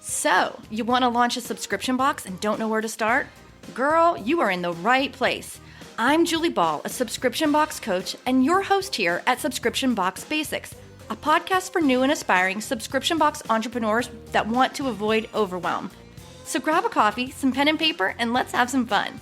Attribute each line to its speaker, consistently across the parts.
Speaker 1: So, you want to launch a subscription box and don't know where to start? Girl, you are in the right place. I'm Julie Ball, a subscription box coach, and your host here at Subscription Box Basics, a podcast for new and aspiring subscription box entrepreneurs that want to avoid overwhelm. So grab a coffee, some pen and paper, and let's have some fun.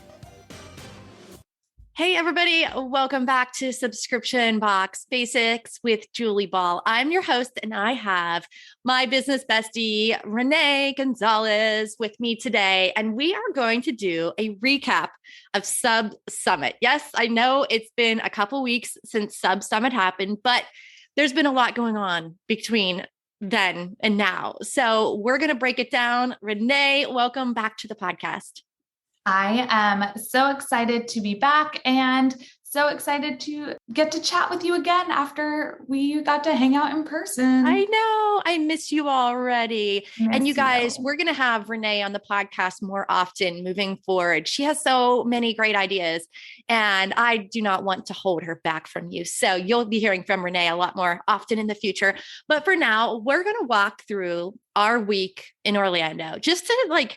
Speaker 1: Hey, everybody. Welcome back to Subscription Box Basics with Julie Ball. I'm your host, and I have my business bestie, Renee Gonzalez, with me today. And we are going to do a recap of Sub Summit. Yes, I know it's been a couple weeks since Sub Summit happened, but there's been a lot going on between then and now. So we're going to break it down. Renee, welcome back to the podcast.
Speaker 2: I am so excited to be back and so excited to get to chat with you again after we got to hang out in person.
Speaker 1: I know. I miss you already. And you guys, we're going to have Renee on the podcast more often moving forward. She has so many great ideas, and I do not want to hold her back from you. So you'll be hearing from Renee a lot more often in the future. But for now, we're going to walk through our week in Orlando just to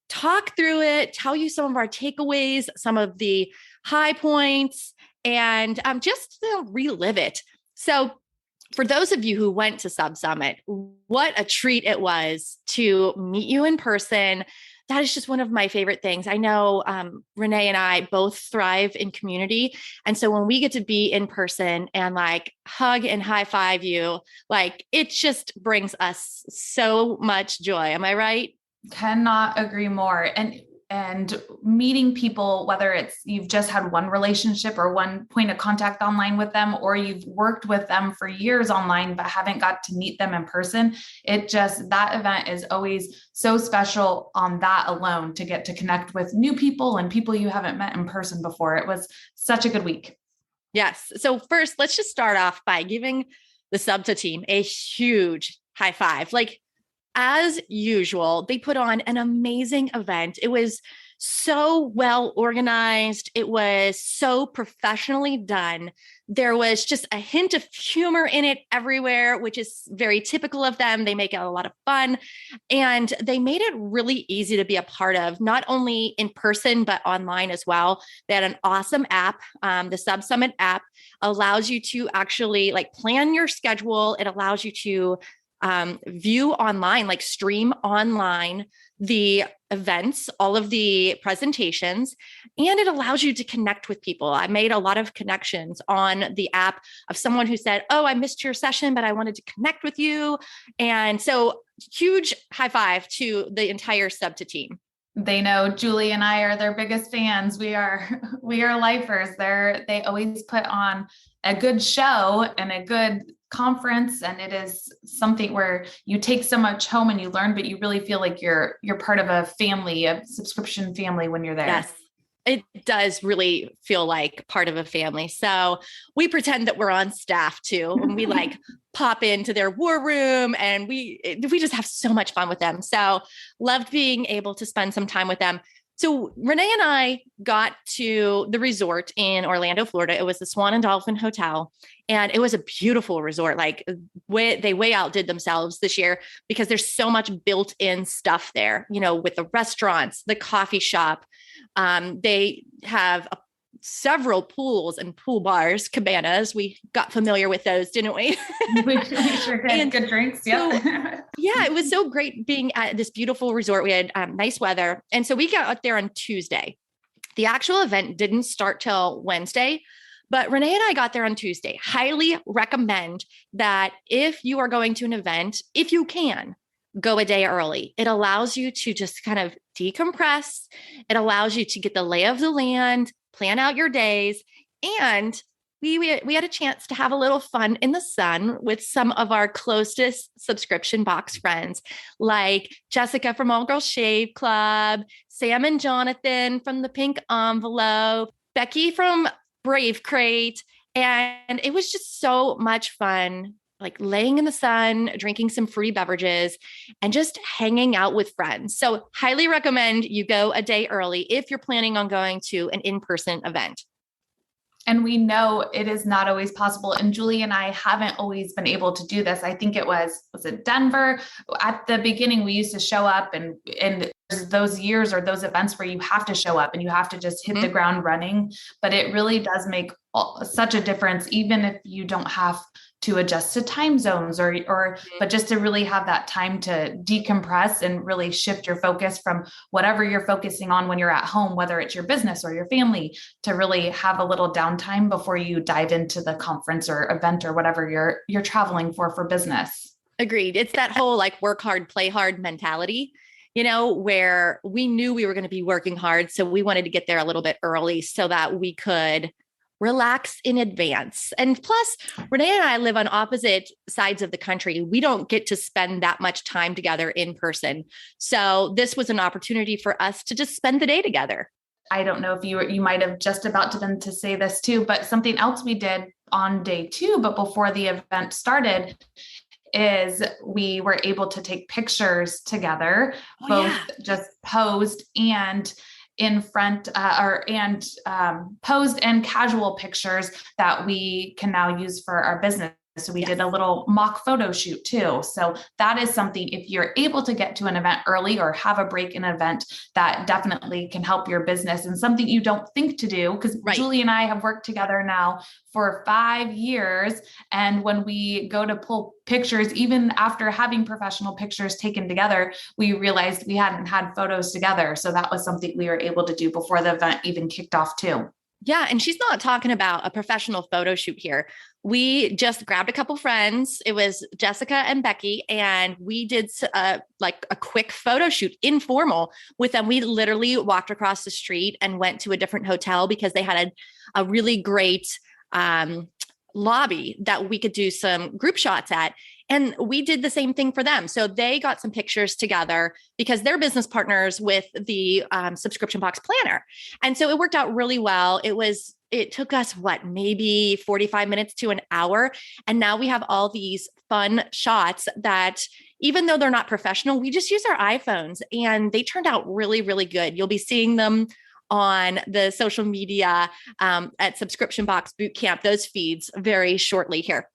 Speaker 1: talk through it, tell you some of our takeaways, some of the high points, and just to relive it. So for those of you who went to Sub Summit, what a treat it was to meet you in person. That is just one of my favorite things. I know Renee and I both thrive in community. And so when we get to be in person and hug and high five you, it just brings us so much joy. Am I right?
Speaker 2: Cannot agree more. And meeting people, whether it's you've just had one relationship or one point of contact online with them, or you've worked with them for years online, but haven't got to meet them in person, that event is always so special on that alone, to get to connect with new people and people you haven't met in person before. It was such a good week.
Speaker 1: Yes. So first, let's just start off by giving the Subta team a huge high five. As usual, they put on an amazing event. It was so well organized. It was so professionally done. There was just a hint of humor in it everywhere, which is very typical of them. They make it a lot of fun, and they made it really easy to be a part of, not only in person, but online as well. They had an awesome app. The Sub Summit app allows you to actually plan your schedule. It allows you to view online, stream online the events, all of the presentations, and it allows you to connect with people. I made a lot of connections on the app of someone who said, "Oh, I missed your session, but I wanted to connect with you." And so huge high five to the entire Subta team.
Speaker 2: They know Julie and I are their biggest fans. We are lifers. They always put on a good show and a good conference, and it is something where you take so much home and you learn, but you really feel like you're part of a family, a subscription family when you're there.
Speaker 1: Yes. It does really feel like part of a family. So we pretend that we're on staff too. And we pop into their war room, and we just have so much fun with them. So loved being able to spend some time with them. So Renee and I got to the resort in Orlando, Florida. It was the Swan and Dolphin Hotel, and it was a beautiful resort. They way outdid themselves this year because there's so much built-in stuff there, with the restaurants, the coffee shop. They have several pools and pool bars, cabanas. We got familiar with those, didn't we?
Speaker 2: We sure did. And good drinks. Yep.
Speaker 1: So, yeah, it was so great being at this beautiful resort. We had nice weather. And so we got out there on Tuesday. The actual event didn't start till Wednesday, but Renee and I got there on Tuesday. Highly recommend that if you are going to an event, if you can, go a day early. It allows you to just kind of decompress. It allows you to get the lay of the land, plan out your days. And we had a chance to have a little fun in the sun with some of our closest subscription box friends, like Jessica from All Girls Shave Club, Sam and Jonathan from the Pink Envelope, Becky from Brave Crate. And it was just so much fun, laying in the sun, drinking some fruity beverages, and just hanging out with friends. So highly recommend you go a day early if you're planning on going to an in-person event.
Speaker 2: And we know it is not always possible. And Julie and I haven't always been able to do this. I think was it Denver? At the beginning, we used to show up and those years or those events where you have to show up and you have to just hit the ground running. But it really does make such a difference, even if you don't have to adjust to time zones but just to really have that time to decompress and really shift your focus from whatever you're focusing on when you're at home, whether it's your business or your family, to really have a little downtime before you dive into the conference or event or whatever you're traveling for business.
Speaker 1: Agreed. It's that whole like work hard, play hard mentality, where we knew we were going to be working hard. So we wanted to get there a little bit early so that we could relax in advance. And plus, Renee and I live on opposite sides of the country. We don't get to spend that much time together in person. So this was an opportunity for us to just spend the day together.
Speaker 2: I don't know if you might have just about to say this too, but something else we did on day 2, but before the event started, is we were able to take pictures together, just posed and in front posed and casual pictures that we can now use for our business. So we did a little mock photo shoot too. So that is something, if you're able to get to an event early or have a break in an event, that definitely can help your business, and something you don't think to do, because Julie and I have worked together now for 5 years. And when we go to pull pictures, even after having professional pictures taken together, we realized we hadn't had photos together. So that was something we were able to do before the event even kicked off too.
Speaker 1: Yeah. And she's not talking about a professional photo shoot here. We just grabbed a couple friends. It was Jessica and Becky, and we did like a quick photo shoot, informal with them. We literally walked across the street and went to a different hotel because they had a really great lobby that we could do some group shots at. And we did the same thing for them. So they got some pictures together because they're business partners with the Subscription Box Planner. And so it worked out really well. It took us maybe 45 minutes to an hour. And now we have all these fun shots that, even though they're not professional, we just use our iPhones and they turned out really, really good. You'll be seeing them on the social media at Subscription Box Bootcamp, those feeds very shortly here.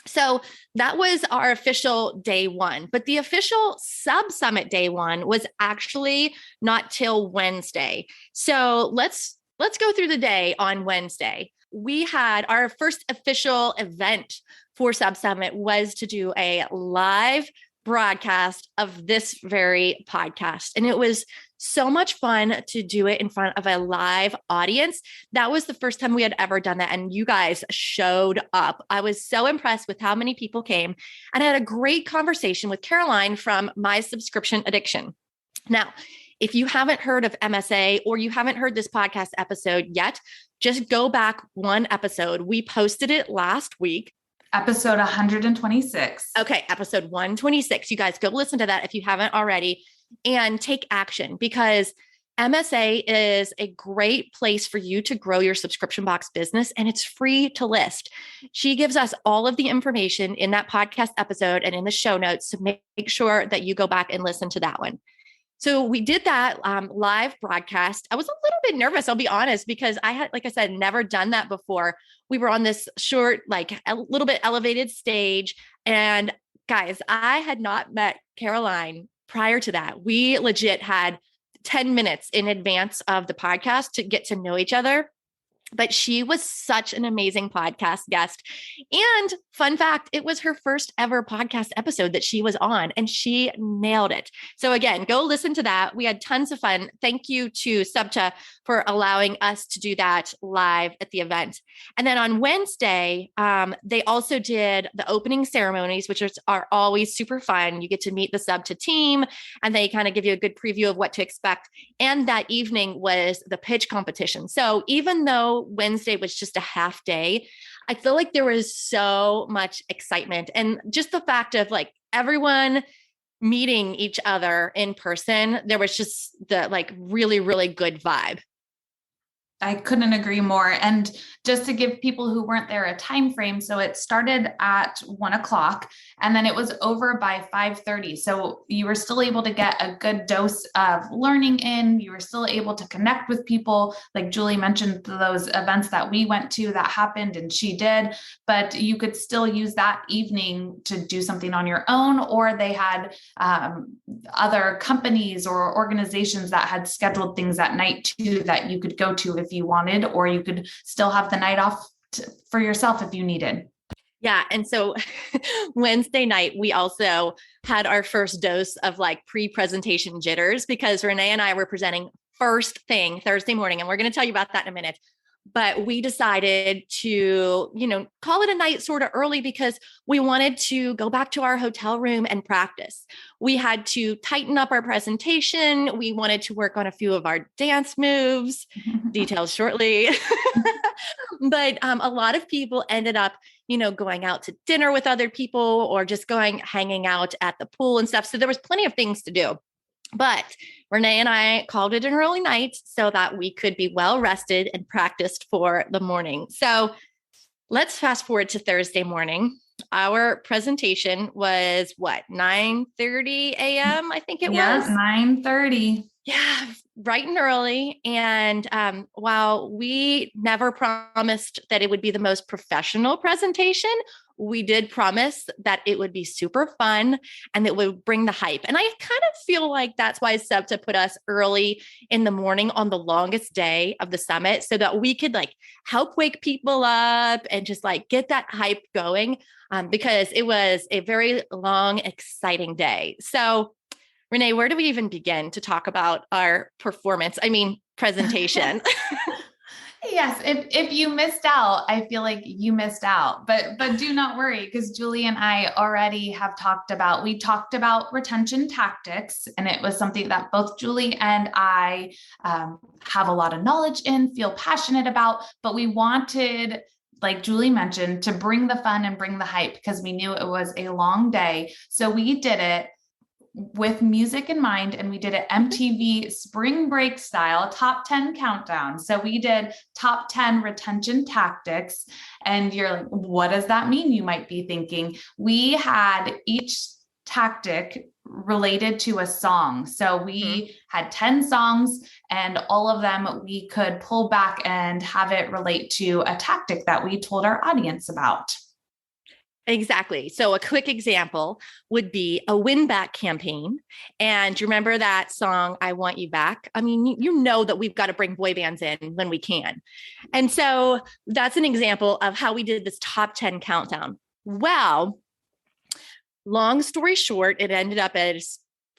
Speaker 1: So that was our official day 1, but the official Sub Summit day 1 was actually not till Wednesday. So let's go through the day on Wednesday. We had our first official event for Sub Summit was to do a live broadcast of this very podcast. And it was so much fun to do it in front of a live audience. That was the first time we had ever done that. And you guys showed up. I was so impressed with how many people came, and I had a great conversation with Caroline from My Subscription Addiction. Now, if you haven't heard of MSA or you haven't heard this podcast episode yet, just go back one episode. We posted it last week.
Speaker 2: Episode 126.
Speaker 1: Okay, episode 126. You guys go listen to that if you haven't already, and take action, because MSA is a great place for you to grow your subscription box business, and it's free to list. She gives us all of the information in that podcast episode and in the show notes, so make sure that you go back and listen to that one. So we did that live broadcast. I was a little bit nervous, I'll be honest, because I had, like I said, never done that before. We were on this short, like a little bit elevated stage. And guys, I had not met Caroline prior to that. We legit had 10 minutes in advance of the podcast to get to know each other. But she was such an amazing podcast guest. And fun fact, it was her first ever podcast episode that she was on, and she nailed it. So again, go listen to that. We had tons of fun. Thank you to Subta for allowing us to do that live at the event. And then on Wednesday, they also did the opening ceremonies, which are always super fun. You get to meet the Subta team, and they kind of give you a good preview of what to expect. And that evening was the pitch competition. So even though Wednesday was just a half day, I feel like there was so much excitement, and just the fact of like everyone meeting each other in person, there was just the like really, really good vibe.
Speaker 2: I couldn't agree more. And just to give people who weren't there a time frame, so it started at 1 o'clock and then it was over by 5:30. So you were still able to get a good dose of learning in. You were still able to connect with people. Like Julie mentioned, those events that we went to that happened and she did, but you could still use that evening to do something on your own, or they had other companies or organizations that had scheduled things at night too that you could go to if you wanted, or you could still have the night off for yourself if you needed.
Speaker 1: Yeah. And so Wednesday night, we also had our first dose of like pre-presentation jitters because Renee and I were presenting first thing Thursday morning. And we're going to tell you about that in a minute. But we decided to, call it a night sort of early because we wanted to go back to our hotel room and practice. We had to tighten up our presentation. We wanted to work on a few of our dance moves, details shortly. But a lot of people ended up, going out to dinner with other people or just hanging out at the pool and stuff. So there was plenty of things to do. But Renee and I called it an early night so that we could be well rested and practiced for the morning. So let's fast forward to Thursday morning. Our presentation was 9:30 a.m. I think it was.
Speaker 2: 9:30.
Speaker 1: Yeah, bright and early. And while we never promised that it would be the most professional presentation, we did promise that it would be super fun and it would bring the hype. And I kind of feel like that's why SEPTA put us early in the morning on the longest day of the summit so that we could like help wake people up and just like get that hype going because it was a very long, exciting day. So Renee, where do we even begin to talk about our presentation?
Speaker 2: Yes, if you missed out, I feel like you missed out, but do not worry because Julie and I already have talked about retention tactics, and it was something that both Julie and I have a lot of knowledge in, feel passionate about, but we wanted, like Julie mentioned, to bring the fun and bring the hype because we knew it was a long day. So we did it with music in mind, and we did an MTV spring break style top 10 countdown. So we did top 10 retention tactics. And you're like, what does that mean? You might be thinking. We had each tactic related to a song. So we had 10 songs, and all of them we could pull back and have it relate to a tactic that we told our audience about.
Speaker 1: Exactly. So a quick example would be a win back campaign. And you remember that song, I Want You Back? I mean, you know that we've got to bring boy bands in when we can. And so that's an example of how we did this top 10 countdown. Well, long story short, it ended up as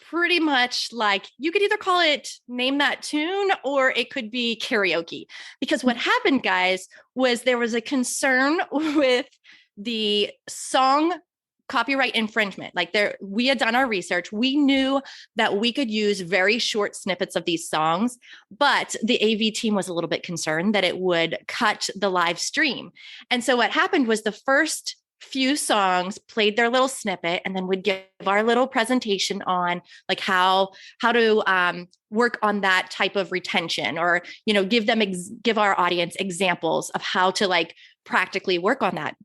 Speaker 1: pretty much like you could either call it Name That Tune or it could be karaoke. Because what happened, guys, was there was a concern with the song copyright infringement. We had done our research. We knew that we could use very short snippets of these songs, but the AV team was a little bit concerned that it would cut the live stream. And so what happened was the first few songs played their little snippet and then would give our little presentation on like how to work on that type of retention, or give our audience examples of how to like practically work on that.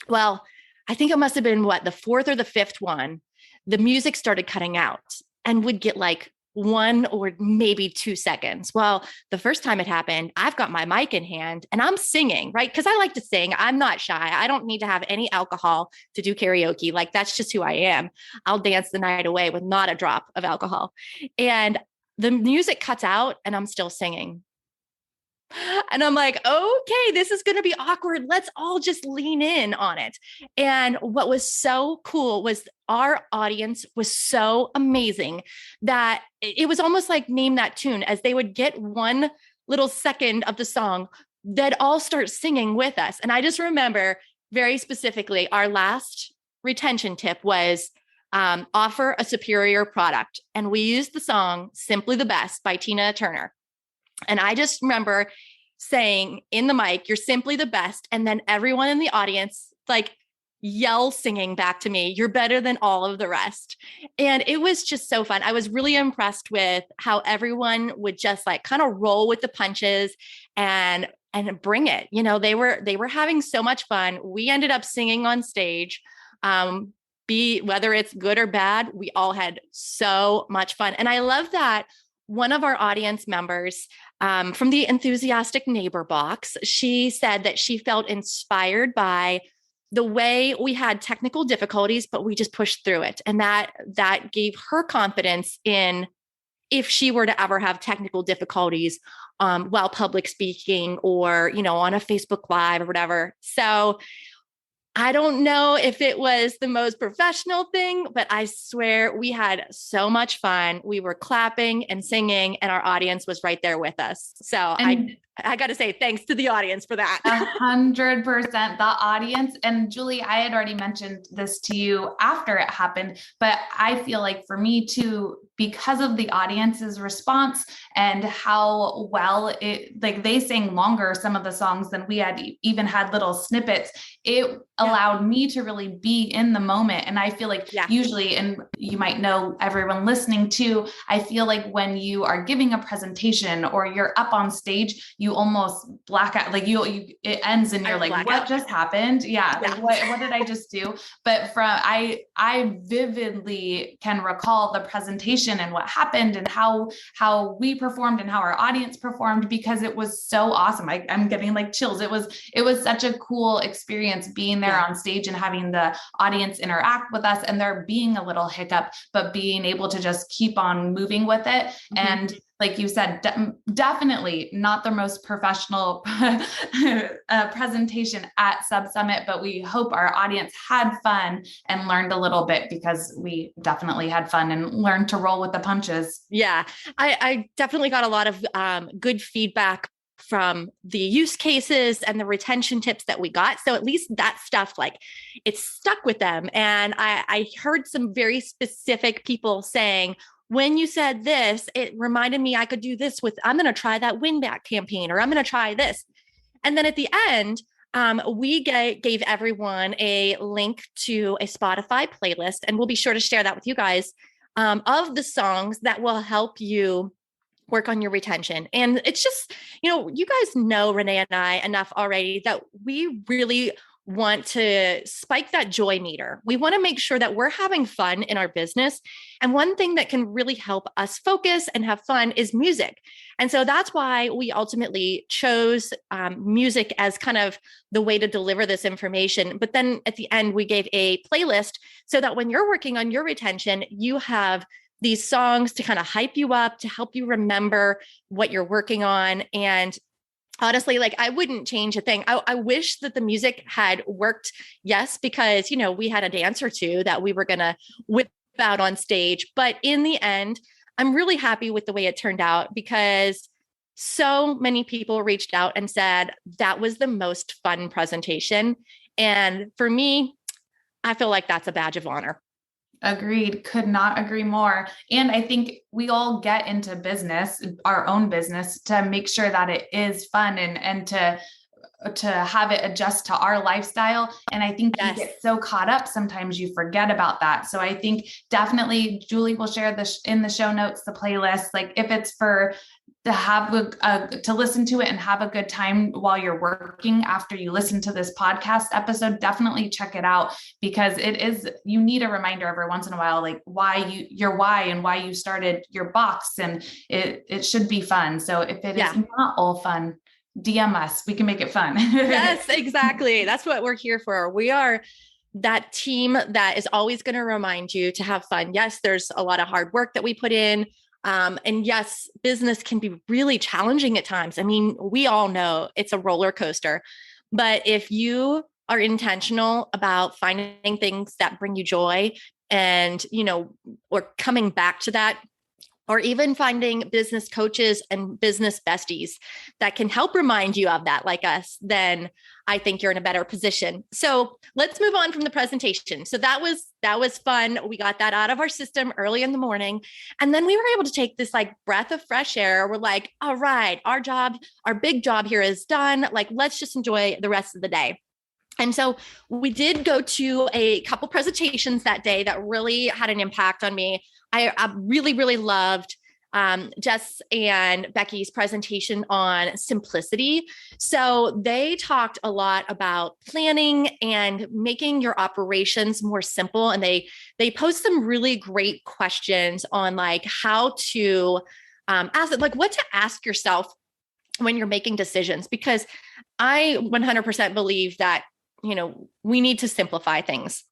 Speaker 1: Well, I think it must have been the fourth or the fifth one, the music started cutting out and would get like 1 or maybe 2 seconds. Well, the first time it happened, I've got my mic in hand and I'm singing, right? Because I like to sing. I'm not shy. I don't need to have any alcohol to do karaoke. Like that's just who I am. I'll dance the night away with not a drop of alcohol. And the music cuts out and I'm still singing. And I'm like, okay, this is going to be awkward. Let's all just lean in on it. And what was so cool was our audience was so amazing that it was almost like Name That Tune. As they would get 1 little second of the song, they'd all start singing with us. And I just remember very specifically, our last retention tip was offer a superior product. And we used the song Simply the Best by Tina Turner. And I just remember saying in the mic, you're simply the best. And then everyone in the audience like yell singing back to me, "You're better than all of the rest." And it was just so fun. I was really impressed with how everyone would just like kind of roll with the punches and bring it. They were having so much fun. We ended up singing on stage. Be whether it's good or bad, we all had so much fun. And I love that one of our audience members from the Enthusiastic Neighbor box, she said that she felt inspired by the way we had technical difficulties, but we just pushed through it. And that gave her confidence in if she were to ever have technical difficulties while public speaking or, on a Facebook Live or whatever. So I don't know if it was the most professional thing, but I swear we had so much fun. We were clapping and singing, and our audience was right there with us. So I got to say thanks to the audience for that.
Speaker 2: 100%. The audience. And Julie, I had already mentioned this to you after it happened, but I feel like for me too, because of the audience's response and how well they sang longer, some of the songs than we had even had little snippets, it allowed me to really be in the moment. And I feel like usually, and you might know everyone listening too, I feel like when you are giving a presentation or you're up on stage, you almost black out, like it ends and you're like, what just happened? Like what did I just do? But I vividly can recall the presentation and what happened and how we performed and how our audience performed, because it was so awesome. I'm getting like chills. It was such a cool experience being there on stage and having the audience interact with us, and there being a little hiccup, but being able to just keep on moving with it. Mm-hmm. And like you said, definitely not the most professional presentation at Sub Summit, but we hope our audience had fun and learned a little bit, because we definitely had fun and learned to roll with the punches.
Speaker 1: Yeah, I definitely got a lot of good feedback from the use cases and the retention tips that we got. So at least that stuff, like, it stuck with them. And I heard some very specific people saying, when you said this, it reminded me I could do this I'm going to try that win back campaign, or I'm going to try this. And then at the end, we gave everyone a link to a Spotify playlist, and we'll be sure to share that with you guys, of the songs that will help you work on your retention. And it's just, you guys know Renee and I enough already that we really want to spike that joy meter. We want to make sure that we're having fun in our business. And one thing that can really help us focus and have fun is music. And so that's why we ultimately chose music as kind of the way to deliver this information. But then at the end, we gave a playlist so that when you're working on your retention, you have these songs to kind of hype you up, to help you remember what you're working on. And honestly, like, I wouldn't change a thing. I wish that the music had worked. Yes, because, we had a dance or two that we were going to whip out on stage. But in the end, I'm really happy with the way it turned out, because so many people reached out and said that was the most fun presentation. And for me, I feel like that's a badge of honor.
Speaker 2: Agreed. Could not agree more. And I think we all get into business, our own business, to make sure that it is fun and to have it adjust to our lifestyle. And I think you get so caught up, sometimes you forget about that. So I think definitely Julie will share this in the show notes, the playlist, like if it's to have to listen to it and have a good time while you're working after you listen to this podcast episode, definitely check it out, because you need a reminder every once in a while, like your why and why you started your box, and it should be fun. So if it is not all fun, DM us, we can make it fun.
Speaker 1: Yes, exactly. That's what we're here for. We are that team that is always going to remind you to have fun. Yes, there's a lot of hard work that we put in. And yes, business can be really challenging at times. I mean, we all know it's a roller coaster, but if you are intentional about finding things that bring you joy and, or coming back to that, or even finding business coaches and business besties that can help remind you of that, like us, then I think you're in a better position. So let's move on from the presentation. So that was fun. We got that out of our system early in the morning. And then we were able to take this like breath of fresh air. We're like, all right, our big job here is done. Like, let's just enjoy the rest of the day. And so we did go to a couple presentations that day that really had an impact on me. I really, really loved Jess and Becky's presentation on simplicity. So they talked a lot about planning and making your operations more simple. And they posed some really great questions on like how to ask, like what to ask yourself when you're making decisions, because I 100% believe that, we need to simplify things.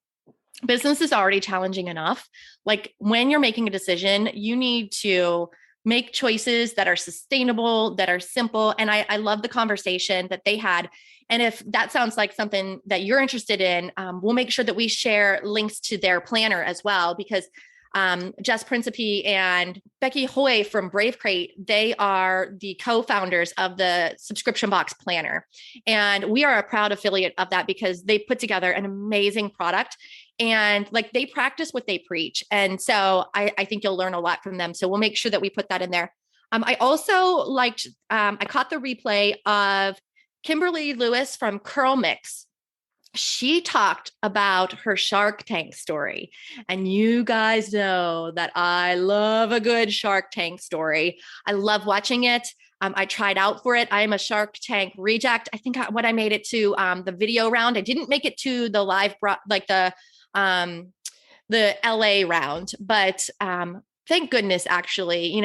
Speaker 1: Business is already challenging enough. Like when you're making a decision, you need to make choices that are sustainable, that are simple. And I love the conversation that they had. And if that sounds like something that you're interested in, we'll make sure that we share links to their planner as well, because Jess Principe and Becky Hoy from Brave Crate, they are the co-founders of the Subscription Box Planner. And we are a proud affiliate of that because they put together an amazing product and like they practice what they preach. And so I think you'll learn a lot from them. So we'll make sure that we put that in there. I also liked, I caught the replay of Kimberly Lewis from Curl Mix. She talked about her Shark Tank story. And you guys know that I love a good Shark Tank story. I love watching it. I tried out for it. I am a Shark Tank reject. I think when I made it to the video round, I didn't make it to the live, like the LA round, but thank goodness, actually,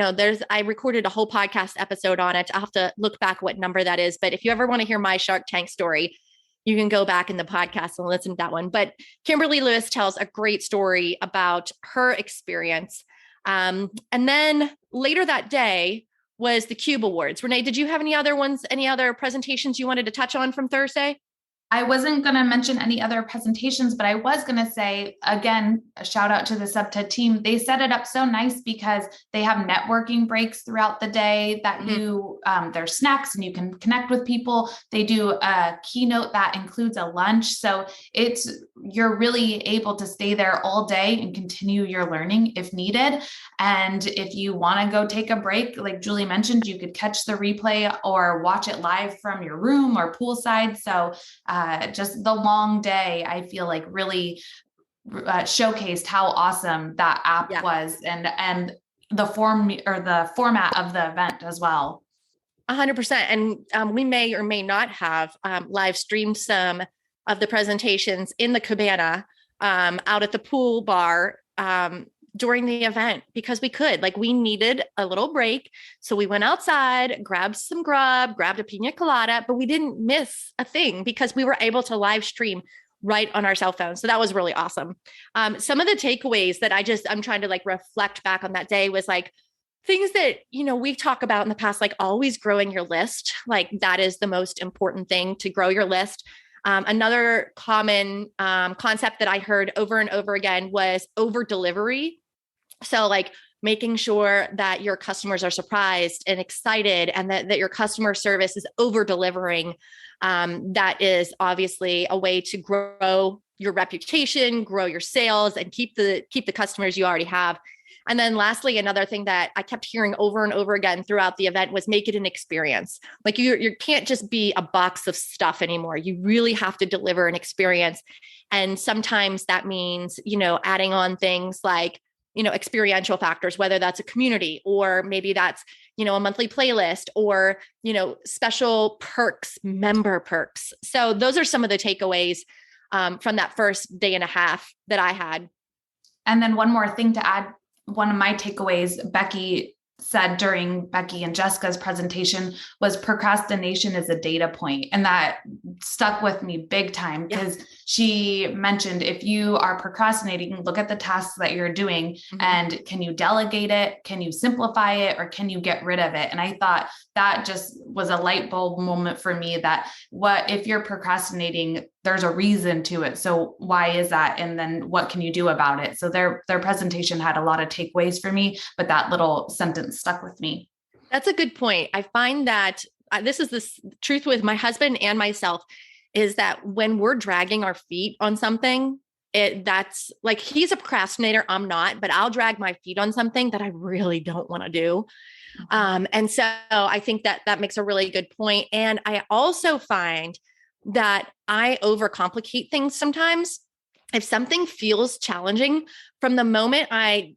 Speaker 1: I recorded a whole podcast episode on it. I'll have to look back what number that is. But if you ever want to hear my Shark Tank story, you can go back in the podcast and listen to that one. But Kimberly Lewis tells a great story about her experience. And then later that day was the Cube Awards. Renee, did you have any other presentations you wanted to touch on from Thursday?
Speaker 2: I wasn't going to mention any other presentations, but I was going to say, again, a shout out to the Subta team. They set it up so nice because they have networking breaks throughout the day that there's snacks and you can connect with people. They do a keynote that includes a lunch. So you're really able to stay there all day and continue your learning if needed. And if you want to go take a break, like Julie mentioned, you could catch the replay or watch it live from your room or poolside. So just the long day, I feel like really showcased how awesome that app was and the format of the event as well.
Speaker 1: 100%. And we may or may not have live streamed some of the presentations in the cabana out at the pool bar during the event because we needed a little break. So we went outside, grabbed some grub, grabbed a pina colada, but we didn't miss a thing because we were able to live stream right on our cell phones. So that was really awesome. Some of the takeaways that I'm trying to like reflect back on that day was like things that, we talk about in the past, like always growing your list. Like that is the most important thing, to grow your list. Another common concept that I heard over and over again was over delivery. So like making sure that your customers are surprised and excited and that your customer service is over delivering. That is obviously a way to grow your reputation, grow your sales, and keep the customers you already have. And then lastly, another thing that I kept hearing over and over again throughout the event was make it an experience. Like you can't just be a box of stuff anymore. You really have to deliver an experience. And sometimes that means, adding on things like, experiential factors, whether that's a community or maybe that's, a monthly playlist or, special perks, member perks. So those are some of the takeaways from that first day and a half that I had.
Speaker 2: And then one more thing to add. One of my takeaways, Becky said during Becky and Jessica's presentation, was procrastination is a data point. And that stuck with me big time because she mentioned if you are procrastinating, look at the tasks that you're doing and can you delegate it? Can you simplify it? Or can you get rid of it? And I thought that just was a light bulb moment for me that if you're procrastinating, there's a reason to it. So why is that? And then what can you do about it? So their presentation had a lot of takeaways for me, but that little sentence stuck with me.
Speaker 1: That's a good point. I find that this is the truth with my husband and myself is that when we're dragging our feet on something, that's like, he's a procrastinator. I'm not, but I'll drag my feet on something that I really don't want to do. And so I think that makes a really good point. And I also find that I overcomplicate things sometimes. If something feels challenging, from the moment I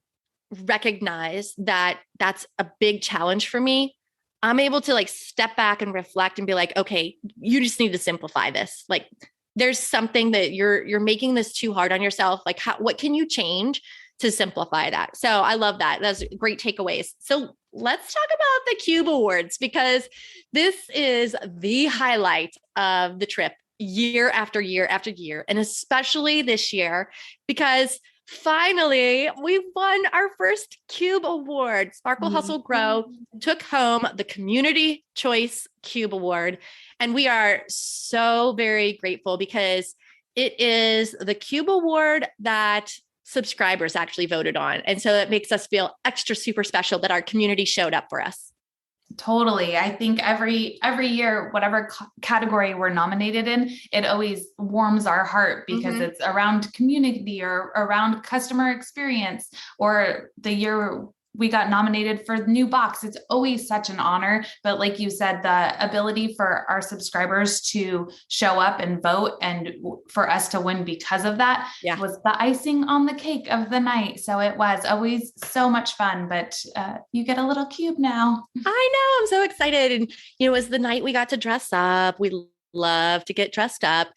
Speaker 1: recognize that that's a big challenge for me, I'm able to like step back and reflect and be like, okay, you just need to simplify this. Like there's something that you're making this too hard on yourself. Like what can you change to simplify that? So I love that. That's great takeaways. So let's talk about the Cube Awards, because this is the highlight of the trip year after year after year. And especially this year, because finally we won our first Cube Award. Sparkle Hustle Grow took home the Community Choice Cube Award. And we are so very grateful because it is the Cube Award that subscribers actually voted on. And so it makes us feel extra super special that our community showed up for us.
Speaker 2: Totally. I think every year, whatever category we're nominated in, it always warms our heart because it's around community or around customer experience, or the year we got nominated for the new box. It's always such an honor. But like you said, the ability for our subscribers to show up and vote and for us to win because of that was the icing on the cake of the night. So it was always so much fun, but you get a little cube now.
Speaker 1: I know. I'm so excited. And, it was the night we got to dress up. We love to get dressed up.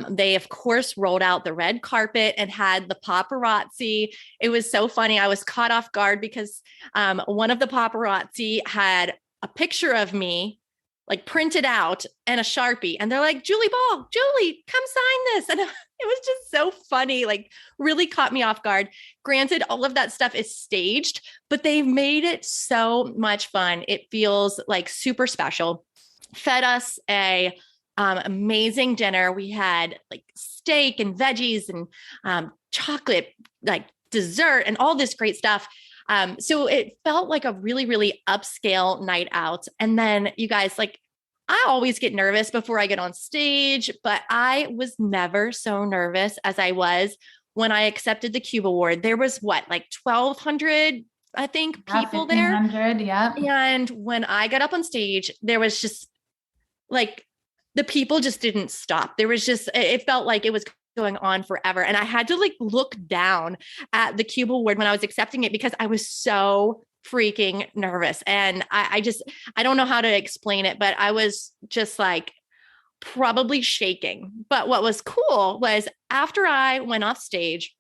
Speaker 1: They, of course, rolled out the red carpet and had the paparazzi. It was so funny. I was caught off guard because one of the paparazzi had a picture of me like printed out and a Sharpie. And they're like, Julie Ball, Julie, come sign this. And it was just so funny, like really caught me off guard. Granted, all of that stuff is staged, but they made it so much fun. It feels like super special. Fed us a amazing dinner. We had like steak and veggies and chocolate, like dessert and all this great stuff. So it felt like a really, really upscale night out. And then you guys, like, I always get nervous before I get on stage, but I was never so nervous as I was when I accepted the Cube Award. There was like 1,200, I think, people there.
Speaker 2: 1,500, yeah.
Speaker 1: And when I got up on stage, there was just like, the people just didn't stop. There was just, it felt like it was going on forever. And I had to like look down at the Cube Award when I was accepting it because I was so freaking nervous. And I don't know how to explain it, but I was just like probably shaking. But what was cool was after I went off stage,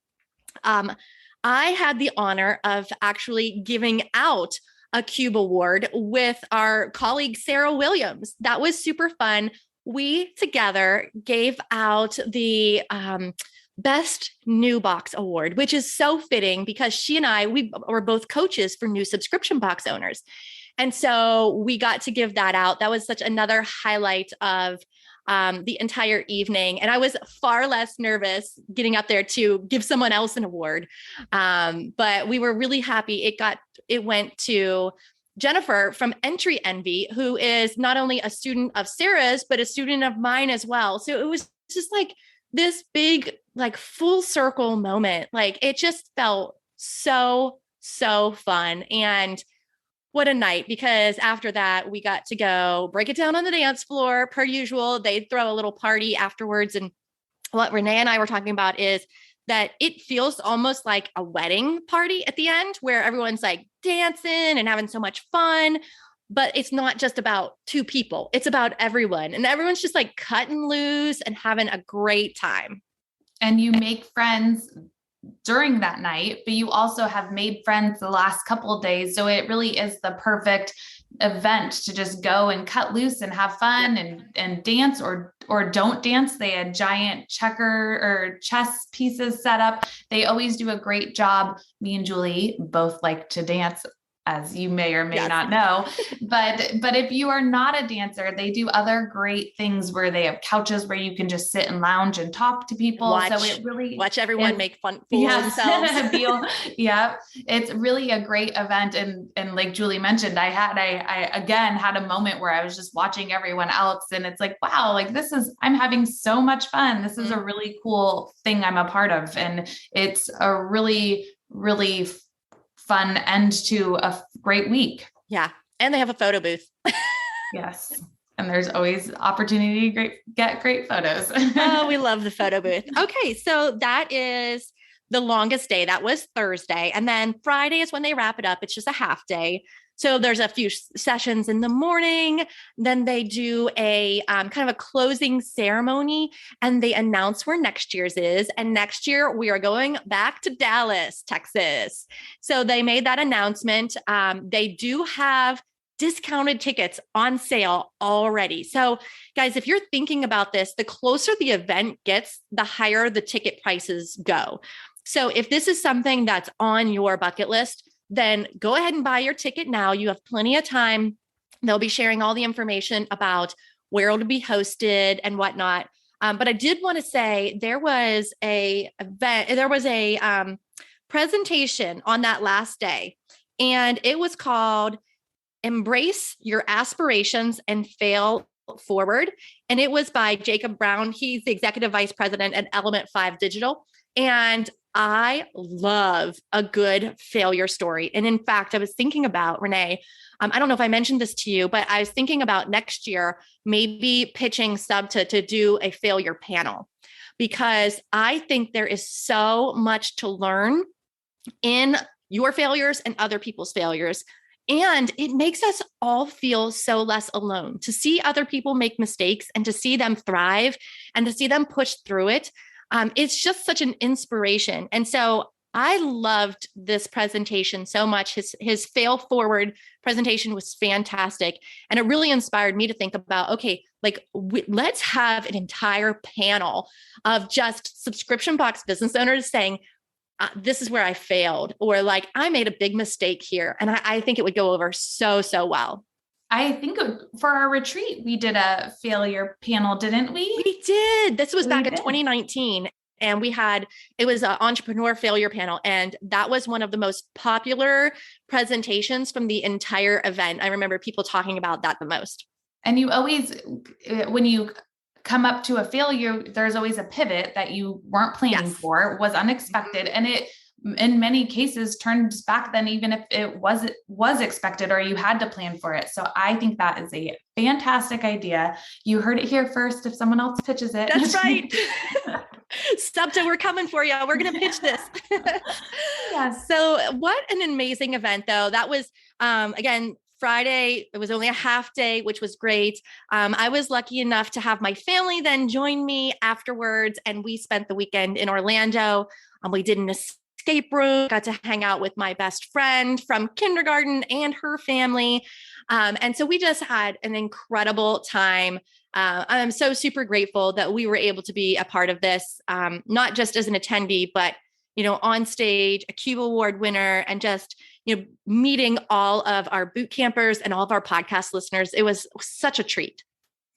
Speaker 1: I had the honor of actually giving out a Cube Award with our colleague, Sarah Williams. That was super fun. We together gave out the Best New Box Award, which is so fitting because she and I, we were both coaches for new subscription box owners. And so we got to give that out. That was such another highlight of the entire evening. And I was far less nervous getting up there to give someone else an award. But we were really happy. It went to Jennifer from Entry Envy, who is not only a student of Sarah's, but a student of mine as well. So it was just like this big, like full circle moment. Like it just felt so, so fun. And what a night, because after that, we got to go break it down on the dance floor per usual. They throw a little party afterwards. And what Renee and I were talking about is that it feels almost like a wedding party at the end where everyone's like dancing and having so much fun, but it's not just about two people. It's about everyone, and everyone's just like cutting loose and having a great time.
Speaker 2: And you make friends during that night, but you also have made friends the last couple of days. So it really is the perfect event to just go and cut loose and have fun and dance or don't dance. They had giant checker or chess pieces set up. They always do a great job. Me and Julie both like to dance, as you may or may not know, but if you are not a dancer, they do other great things where they have couches where you can just sit and lounge and talk to people. So it really
Speaker 1: watch everyone make fun fools themselves.
Speaker 2: It's really a great event. And like Julie mentioned, I again had a moment where I was just watching everyone else and it's like, wow, like I'm having so much fun. This is a really cool thing I'm a part of. And it's a really, really fun end to a great week.
Speaker 1: Yeah. And they have a photo booth.
Speaker 2: Yes. And there's always opportunity to get great photos.
Speaker 1: Oh, we love the photo booth. Okay. So that is the longest day. That was Thursday. And then Friday is when they wrap it up. It's just a half day. So there's a few sessions in the morning. Then they do a kind of a closing ceremony and they announce where next year's is. And next year we are going back to Dallas, Texas. So they made that announcement. They do have discounted tickets on sale already. So guys, if you're thinking about this, the closer the event gets, the higher the ticket prices go. So if this is something that's on your bucket list, then go ahead and buy your ticket now. You have plenty of time. They'll be sharing all the information about where it'll be hosted and whatnot. But I did want to say there was a presentation on that last day, and it was called Embrace Your Aspirations and Fail Forward. And it was by Jacob Brown. He's the executive vice president at Element 5 Digital. And I love a good failure story. And in fact, I was thinking about, Renee, I don't know if I mentioned this to you, but I was thinking about next year, maybe pitching Subta to do a failure panel, because I think there is so much to learn in your failures and other people's failures. And it makes us all feel so less alone to see other people make mistakes and to see them thrive and to see them push through it. It's just such an inspiration. And so I loved this presentation so much. His fail forward presentation was fantastic. And it really inspired me to think about, okay, let's have an entire panel of just subscription box business owners saying, this is where I failed, or like, I made a big mistake here. And I think it would go over so, so well.
Speaker 2: I think for our retreat, we did a failure panel, didn't we?
Speaker 1: We did. This was back in 2019. And it was an entrepreneur failure panel. And that was one of the most popular presentations from the entire event. I remember people talking about that the most.
Speaker 2: And you always, when you come up to a failure, there's always a pivot that you weren't planning for, was unexpected. And it, in many cases, turns back then, even if it was expected or you had to plan for it. So I think that is a fantastic idea. You heard it here first. If someone else pitches it.
Speaker 1: That's right. Subta, we're coming for you. We're going to pitch this.
Speaker 2: Yes.
Speaker 1: So what an amazing event though. That was, again, Friday. It was only a half day, which was great. I was lucky enough to have my family then join me afterwards. And we spent the weekend in Orlando. We did an escape room, got to hang out with my best friend from kindergarten and her family. And so we just had an incredible time. I'm so super grateful that we were able to be a part of this, not just as an attendee, but, on stage, a CUBE Award winner, and just, meeting all of our boot campers and all of our podcast listeners. It was such a treat.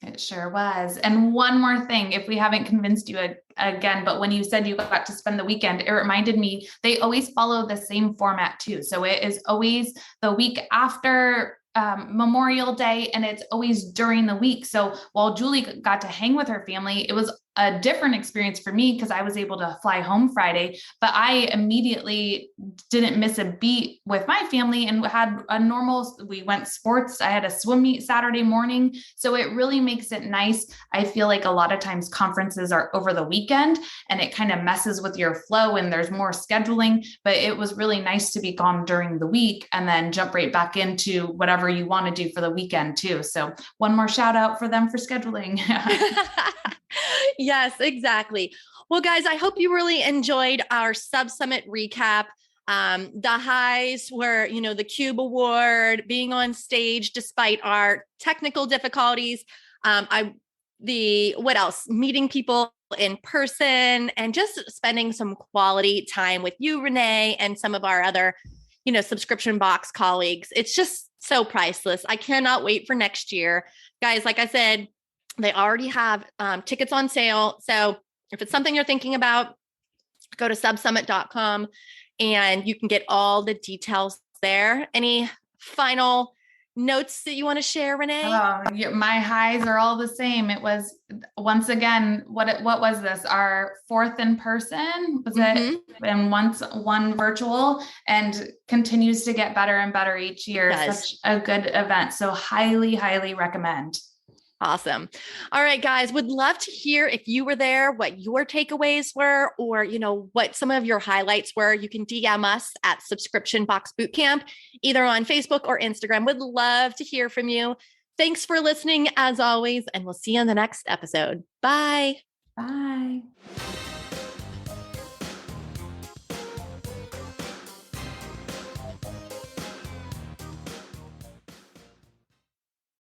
Speaker 2: It sure was. And one more thing, if we haven't convinced you again, but when you said you got to spend the weekend, it reminded me, they always follow the same format too. So it is always the week after Memorial Day, and it's always during the week. So while Julie got to hang with her family, it was a different experience for me because I was able to fly home Friday, but I immediately didn't miss a beat with my family and had we went sports. I had a swim meet Saturday morning. So it really makes it nice. I feel like a lot of times conferences are over the weekend and it kind of messes with your flow and there's more scheduling, but it was really nice to be gone during the week and then jump right back into whatever you want to do for the weekend too. So one more shout out for them for scheduling.
Speaker 1: Yes, exactly. Well, guys, I hope you really enjoyed our Sub-Summit recap. The highs were, the CUBE Award, being on stage despite our technical difficulties. What else? Meeting people in person and just spending some quality time with you, Renee, and some of our other, subscription box colleagues. It's just so priceless. I cannot wait for next year. Guys, like I said, they already have tickets on sale. So if it's something you're thinking about, go to subsummit.com and you can get all the details there. Any final notes that you want to share, Renee?
Speaker 2: My highs are all the same. It was, once again, what was this? Our fourth in person, was it? And one virtual, and continues to get better and better each year. Such a good event. So highly, highly recommend.
Speaker 1: Awesome. All right, guys, would love to hear if you were there, what your takeaways were, or, what some of your highlights were. You can DM us at Subscription Box Bootcamp, either on Facebook or Instagram. Would love to hear from you. Thanks for listening as always, and we'll see you in the next episode. Bye.
Speaker 2: Bye.